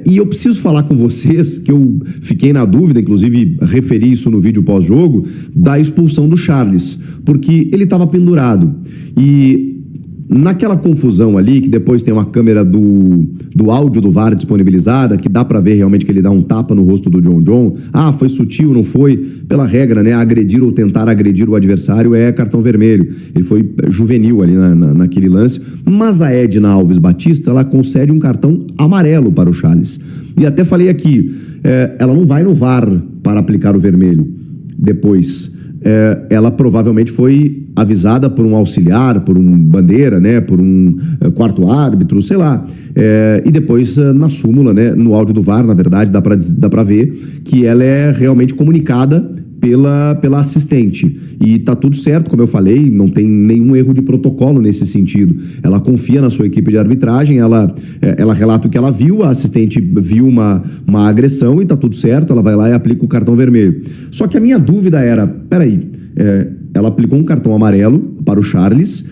E eu preciso falar com vocês, que eu fiquei na dúvida, inclusive referi isso no vídeo pós-jogo, da expulsão do Charles, porque ele estava pendurado. E naquela confusão ali, que depois tem uma câmera do áudio do VAR disponibilizada, que dá pra ver realmente que ele dá um tapa no rosto do John. Ah, foi sutil, não foi? Pela regra, né? Agredir ou tentar agredir o adversário é cartão vermelho. Ele foi juvenil ali naquele lance. Mas a Edna Alves Batista, ela concede um cartão amarelo para o Charles. E até falei aqui, ela não vai no VAR para aplicar o vermelho depois. Ela provavelmente foi avisada por um auxiliar, por um bandeira, né, por um quarto árbitro, sei lá. E depois na súmula, né, no áudio do VAR, na verdade, dá pra ver que ela é realmente comunicada pela assistente. E tá tudo certo, como eu falei, não tem nenhum erro de protocolo nesse sentido. Ela confia na sua equipe de arbitragem, ela relata o que ela viu, a assistente viu uma agressão e tá tudo certo, ela vai lá e aplica o cartão vermelho. Só que a minha dúvida era, peraí, ela aplicou um cartão amarelo para o Charles,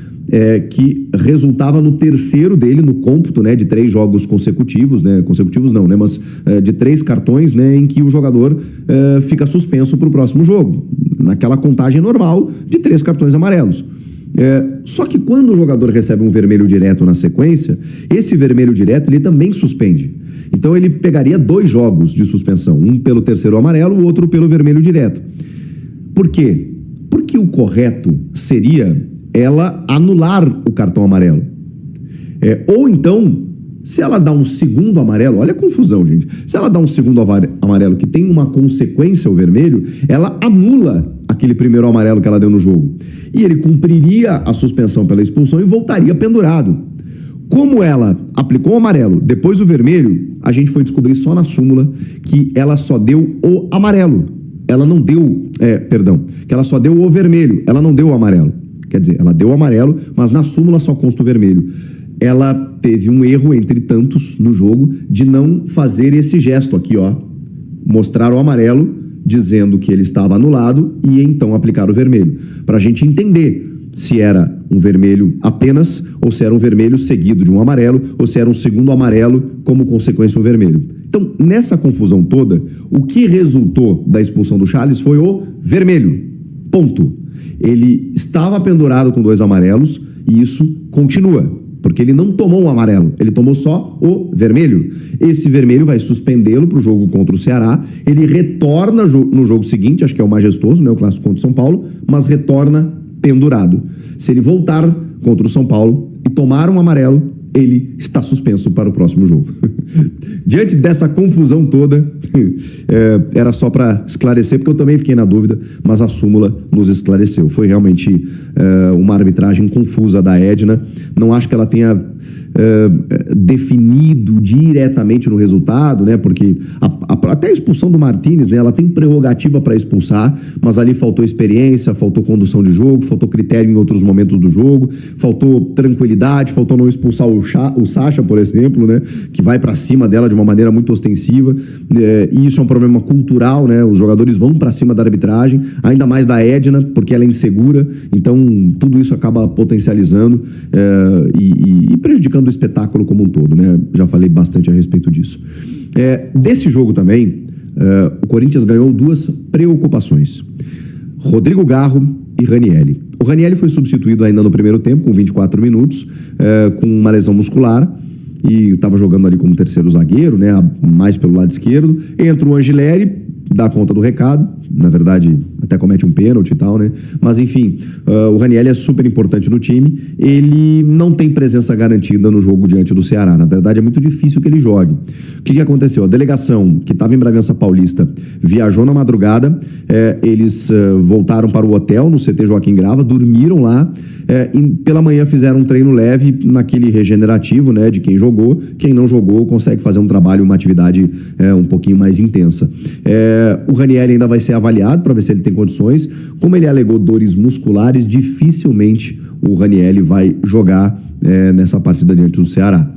que resultava no terceiro dele, no cômputo, né, de 3 jogos consecutivos, né, consecutivos não, né, mas de 3 cartões, né, em que o jogador fica suspenso para o próximo jogo, naquela contagem normal de 3 cartões amarelos. Só que quando o jogador recebe um vermelho direto na sequência, esse vermelho direto ele também suspende. Então ele pegaria 2 jogos de suspensão, um pelo terceiro amarelo, o outro pelo vermelho direto. Por quê? Porque o correto seria ela anular o cartão amarelo. Ou então, se ela dá um segundo amarelo, olha a confusão, gente. Se ela dá um segundo amarelo que tem uma consequência ao vermelho, ela anula aquele primeiro amarelo que ela deu no jogo. E ele cumpriria a suspensão pela expulsão e voltaria pendurado. Como ela aplicou o amarelo, depois o vermelho, a gente foi descobrir só na súmula que ela só deu o amarelo. Ela não deu, que ela só deu o vermelho, ela não deu o amarelo. Quer dizer, ela deu o amarelo, mas na súmula só consta o vermelho. Ela teve um erro, entre tantos, no jogo, de não fazer esse gesto aqui, ó. Mostrar o amarelo, dizendo que ele estava anulado, e então aplicar o vermelho. Para a gente entender se era um vermelho apenas, ou se era um vermelho seguido de um amarelo, ou se era um segundo amarelo como consequência do vermelho. Então, nessa confusão toda, o que resultou da expulsão do Charles foi o vermelho. Ponto. Ele estava pendurado com 2 amarelos e isso continua, porque ele não tomou o amarelo, ele tomou só o vermelho. Esse vermelho vai suspendê-lo para o jogo contra o Ceará, ele retorna no jogo seguinte, acho que é o majestoso, né, o clássico contra o São Paulo, mas retorna pendurado. Se ele voltar contra o São Paulo e tomar um amarelo, ele está suspenso para o próximo jogo. Diante dessa confusão toda, era só para esclarecer, porque eu também fiquei na dúvida, mas a súmula nos esclareceu. Foi realmente uma arbitragem confusa da Edna. Não acho que ela tenha definido diretamente no resultado, né? Porque até a expulsão do Martínez, né? Ela tem prerrogativa para expulsar, mas ali faltou experiência, faltou condução de jogo, faltou critério em outros momentos do jogo, faltou tranquilidade, faltou não expulsar o Sacha, por exemplo, né? Que vai para cima dela de uma maneira muito ostensiva, e isso é um problema cultural, né? Os jogadores vão para cima da arbitragem, ainda mais da Edna, porque ela é insegura, então tudo isso acaba potencializando e prejudicando o espetáculo como um todo, né? Já falei bastante a respeito disso. Desse jogo também, o Corinthians ganhou 2 preocupações: Rodrigo Garro e Ranielli. O Ranielli foi substituído ainda no primeiro tempo, com 24 minutos, com uma lesão muscular, e estava jogando ali como terceiro zagueiro, né, mais pelo lado esquerdo. Entra o Angileri, dá conta do recado, na verdade até comete um pênalti e tal, né? Mas enfim, o Ranielli é super importante no time, ele não tem presença garantida no jogo diante do Ceará, na verdade é muito difícil que ele jogue. O que aconteceu? A delegação que estava em Bragança Paulista viajou na madrugada, eles voltaram para o hotel no CT Joaquim Grava, dormiram lá, e pela manhã fizeram um treino leve naquele regenerativo, né, de quem jogou. Quem não jogou consegue fazer um trabalho, uma atividade um pouquinho mais intensa. O Ranielli ainda vai ser avaliado para ver se ele tem condições. Como ele alegou dores musculares, dificilmente o Ranielli vai jogar nessa partida diante do Ceará.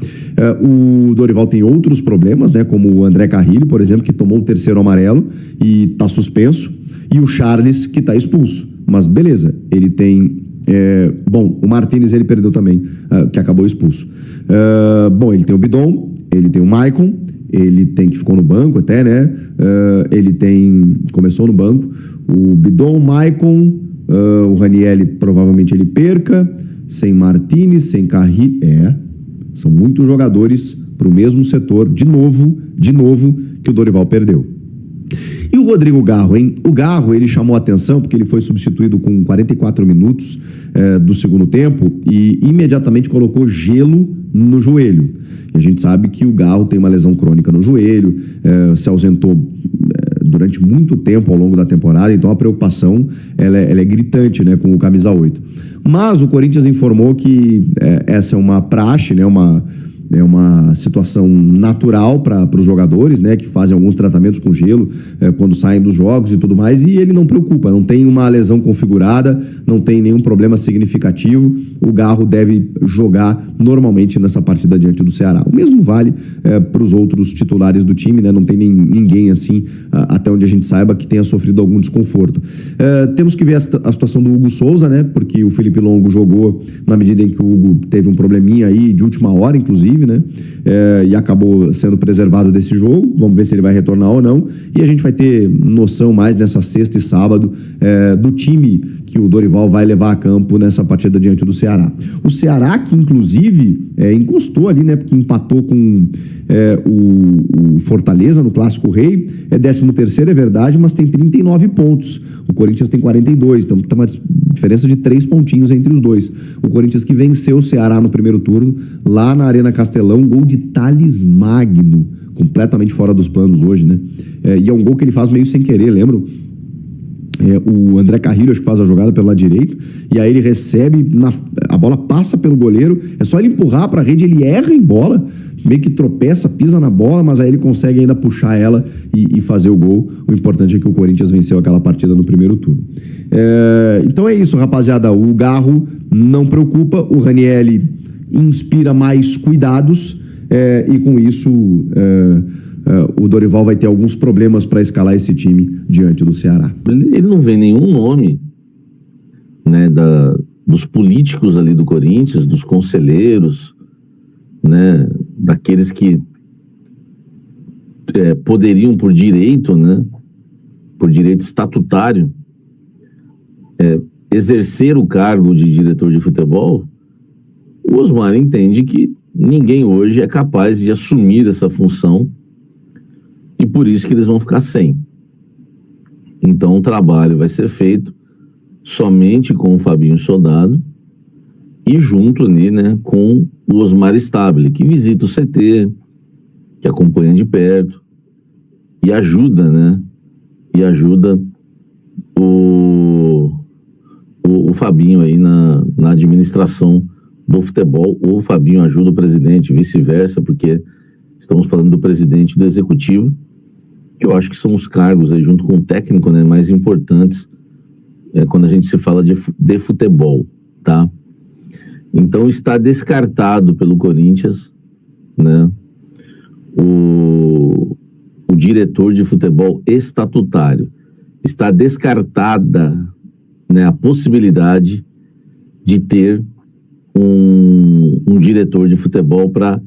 O Dorival tem outros problemas, né, como o André Carrilho, por exemplo, que tomou o terceiro amarelo e está suspenso, e o Charles, que está expulso. Mas beleza, ele tem... o Martínez ele perdeu também, que acabou expulso. Ele tem o Bidon, ele tem o Maicon ele tem que ficou no banco até, né? Começou no banco. O Bidon, Maicon, o Ranieri provavelmente ele perca, sem Martinez, sem Carrillo. São muitos jogadores para o mesmo setor, de novo, que o Dorival perdeu. E o Rodrigo Garro, hein? O Garro, ele chamou a atenção porque ele foi substituído com 44 minutos do segundo tempo e imediatamente colocou gelo no joelho. E a gente sabe que o Garro tem uma lesão crônica no joelho, se ausentou durante muito tempo ao longo da temporada, então a preocupação ela é gritante, né, com o camisa 8. Mas o Corinthians informou que essa é uma praxe, né, é uma situação natural para os jogadores, né, que fazem alguns tratamentos com gelo quando saem dos jogos e tudo mais, e ele não preocupa, não tem uma lesão configurada, não tem nenhum problema significativo. O Garro deve jogar normalmente nessa partida diante do Ceará. O mesmo vale para os outros titulares do time, né, não tem ninguém assim, até onde a gente saiba, que tenha sofrido algum desconforto. Temos que ver a situação do Hugo Souza, né, porque o Felipe Longo jogou na medida em que o Hugo teve um probleminha aí de última hora, inclusive, né? E acabou sendo preservado desse jogo. Vamos ver se ele vai retornar ou não. E a gente vai ter noção mais nessa sexta e sábado do time que o Dorival vai levar a campo nessa partida diante do Ceará. O Ceará que, inclusive, encostou ali, né? Porque empatou com o Fortaleza no Clássico Rei. É 13º, é verdade, mas tem 39 pontos. O Corinthians tem 42, então tem uma diferença de 3 pontinhos entre os dois. O Corinthians que venceu o Ceará no primeiro turno, lá na Arena Castelão, gol de Thales Magno, completamente fora dos planos hoje, né? E é um gol que ele faz meio sem querer, lembram? O André Carrillo, acho que faz a jogada pelo lado direito, e aí ele recebe, a bola passa pelo goleiro, é só ele empurrar para a rede, ele erra em bola, meio que tropeça, pisa na bola, mas aí ele consegue ainda puxar ela e fazer o gol. O importante é que o Corinthians venceu aquela partida no primeiro turno. Então é isso, rapaziada. O Garro não preocupa, o Ranieri inspira mais cuidados, e com isso o Dorival vai ter alguns problemas para escalar esse time diante do Ceará. Ele não vê nenhum nome, né, dos políticos ali do Corinthians, dos conselheiros, né, daqueles que poderiam por direito, né, por direito estatutário, exercer o cargo de diretor de futebol. O Osmar entende que ninguém hoje é capaz de assumir essa função e por isso que eles vão ficar sem. Então o trabalho vai ser feito somente com o Fabinho Soldado e junto ali, né, com o Osmar Stabile, que visita o CT, que acompanha de perto e ajuda, né, o Fabinho aí na administração do futebol, ou o Fabinho ajuda o presidente, vice-versa, porque estamos falando do presidente e do executivo, que eu acho que são os cargos aí, junto com o técnico, né, mais importantes quando a gente se fala de futebol, tá? Então está descartado pelo Corinthians, né, o diretor de futebol estatutário. Está descartada, né, a possibilidade de ter um diretor de futebol para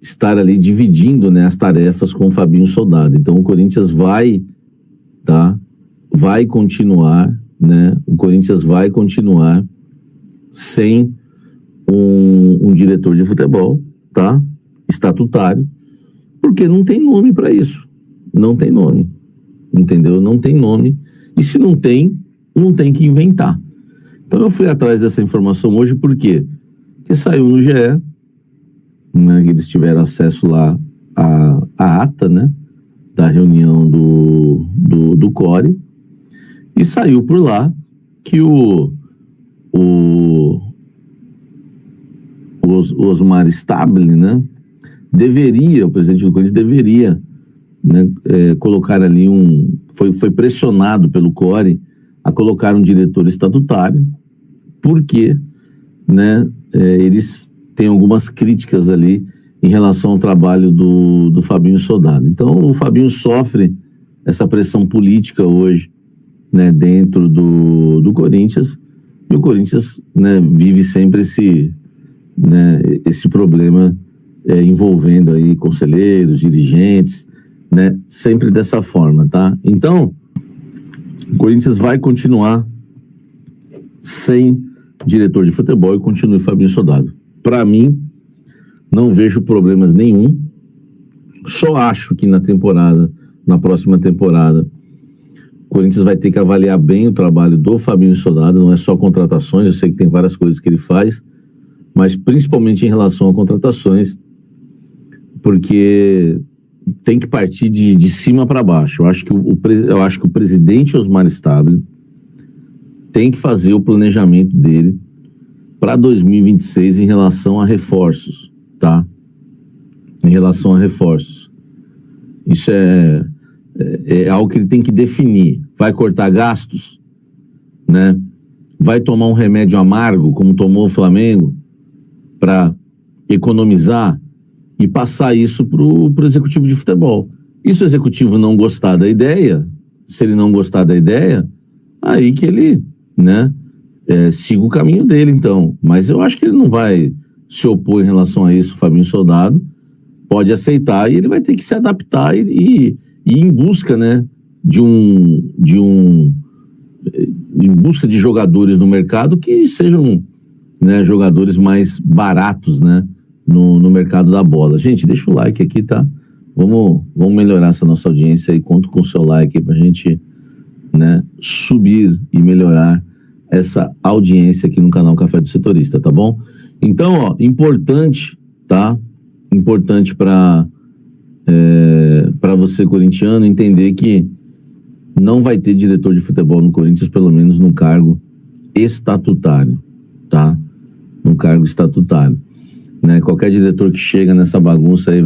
estar ali dividindo, né, as tarefas com o Fabinho Soldado. Então o Corinthians vai continuar, né, o Corinthians vai continuar sem um diretor de futebol, tá, estatutário, porque não tem nome para isso, não tem nome, entendeu? Não tem nome, e se não tem que inventar. Então eu fui atrás dessa informação hoje, por quê? Porque saiu no GE, né, eles tiveram acesso lá à ata, né, da reunião do CORE, e saiu por lá que o Osmar Stabile, né, o presidente do Corinthians deveria, né, colocar ali foi pressionado pelo CORE a colocar um diretor estatutário, porque, né, eles têm algumas críticas ali em relação ao trabalho do Fabinho Soldado. Então o Fabinho sofre essa pressão política hoje, né, dentro do Corinthians, e o Corinthians, né, vive sempre esse problema envolvendo aí conselheiros, dirigentes, né? Sempre dessa forma, tá? Então, o Corinthians vai continuar sem diretor de futebol e continue Fabinho Soldado. Para mim, não vejo problemas nenhum. Só acho que na próxima temporada, o Corinthians vai ter que avaliar bem o trabalho do Fabinho Soldado, não é só contratações, eu sei que tem várias coisas que ele faz, mas principalmente em relação a contratações, porque tem que partir de cima para baixo. Eu acho que o presidente Osmar Stabile tem que fazer o planejamento dele para 2026 em relação a reforços, tá? Em relação a reforços. Isso é algo que ele tem que definir. Vai cortar gastos, né? Vai tomar um remédio amargo, como tomou o Flamengo, para economizar e passar isso pro executivo de futebol. E se o executivo não gostar da ideia, se ele não gostar da ideia, aí que ele, né, siga o caminho dele, então. Mas eu acho que ele não vai se opor em relação a isso, o Fabinho Soldado pode aceitar e ele vai ter que se adaptar e ir em busca, né, em busca de jogadores no mercado que sejam, né, jogadores mais baratos, né, no mercado da bola. Gente, deixa o like aqui, tá? Vamos melhorar essa nossa audiência e conto com o seu like aí pra gente, né, subir e melhorar essa audiência aqui no canal Café do Setorista, tá bom? Então, ó, importante, tá? Importante para você corintiano entender que não vai ter diretor de futebol no Corinthians, pelo menos no cargo estatutário, tá? No cargo estatutário, né? Qualquer diretor que chega nessa bagunça aí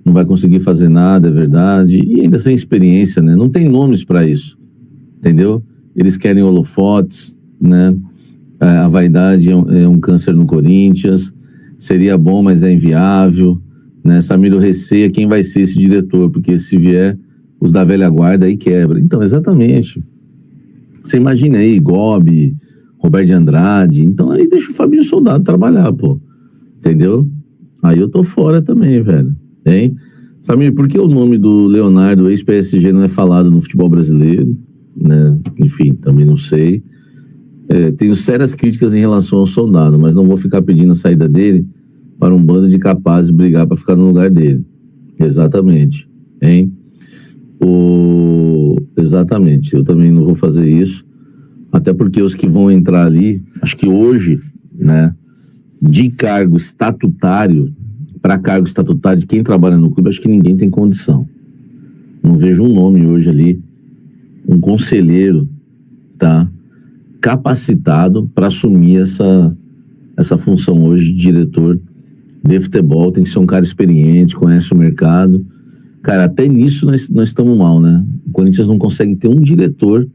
não vai conseguir fazer nada, é verdade, e ainda sem experiência, né? Não tem nomes para isso, entendeu? Eles querem holofotes, né? A vaidade é um câncer no Corinthians, seria bom, mas é inviável, né? Samiro receia quem vai ser esse diretor, porque se vier os da velha guarda aí quebra. Então, exatamente. Você imagina aí, Gobi, Roberto de Andrade, então aí deixa o Fabinho Soldado trabalhar, pô. Entendeu? Aí eu tô fora também, velho. Hein? Samir, por que o nome do Leonardo, ex-PSG, não é falado no futebol brasileiro? Né? Enfim, também não sei. Tenho sérias críticas em relação ao Soldado, mas não vou ficar pedindo a saída dele para um bando de capazes brigar para ficar no lugar dele. Exatamente. Hein? Exatamente. Eu também não vou fazer isso. Até porque os que vão entrar ali, acho que hoje, né, de cargo estatutário, para cargo estatutário de quem trabalha no clube, acho que ninguém tem condição. Não vejo um nome hoje ali, um conselheiro, tá, capacitado para assumir essa função hoje de diretor de futebol. Tem que ser um cara experiente, conhece o mercado. Cara, até nisso nós estamos mal, né? O Corinthians não consegue ter um diretor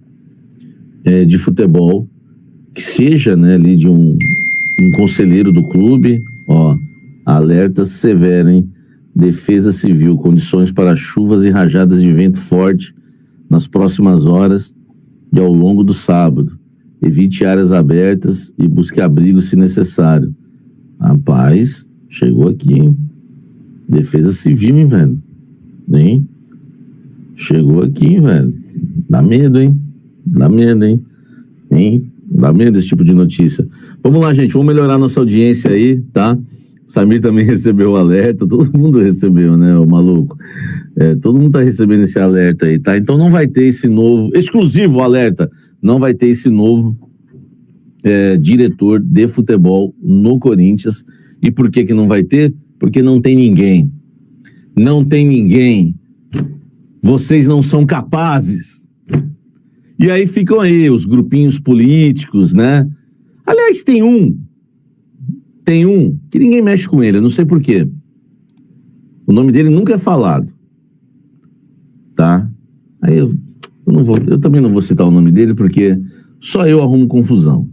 de futebol que seja, né, ali de um conselheiro do clube. Ó, alerta severo, hein? Defesa Civil, condições para chuvas e rajadas de vento forte nas próximas horas e ao longo do sábado. Evite áreas abertas e busque abrigo se necessário. Rapaz, chegou aqui, hein? Defesa Civil, hein, velho? Hein? Chegou aqui, hein, velho? Dá medo, hein? Dá medo, hein? Hein? Dá medo esse tipo de notícia. Vamos lá, gente. Vamos melhorar nossa audiência aí, tá? O Samir também recebeu o alerta. Todo mundo recebeu, né, o maluco? Todo mundo tá recebendo esse alerta aí, tá? Então não vai ter esse novo... Exclusivo alerta. Não vai ter esse novo diretor de futebol no Corinthians. E por que não vai ter? Porque não tem ninguém. Não tem ninguém. Vocês não são capazes. E aí ficam aí os grupinhos políticos, né? Aliás, tem um que ninguém mexe com ele, eu não sei por quê. O nome dele nunca é falado. Tá? Aí eu também não vou citar o nome dele porque só eu arrumo confusão.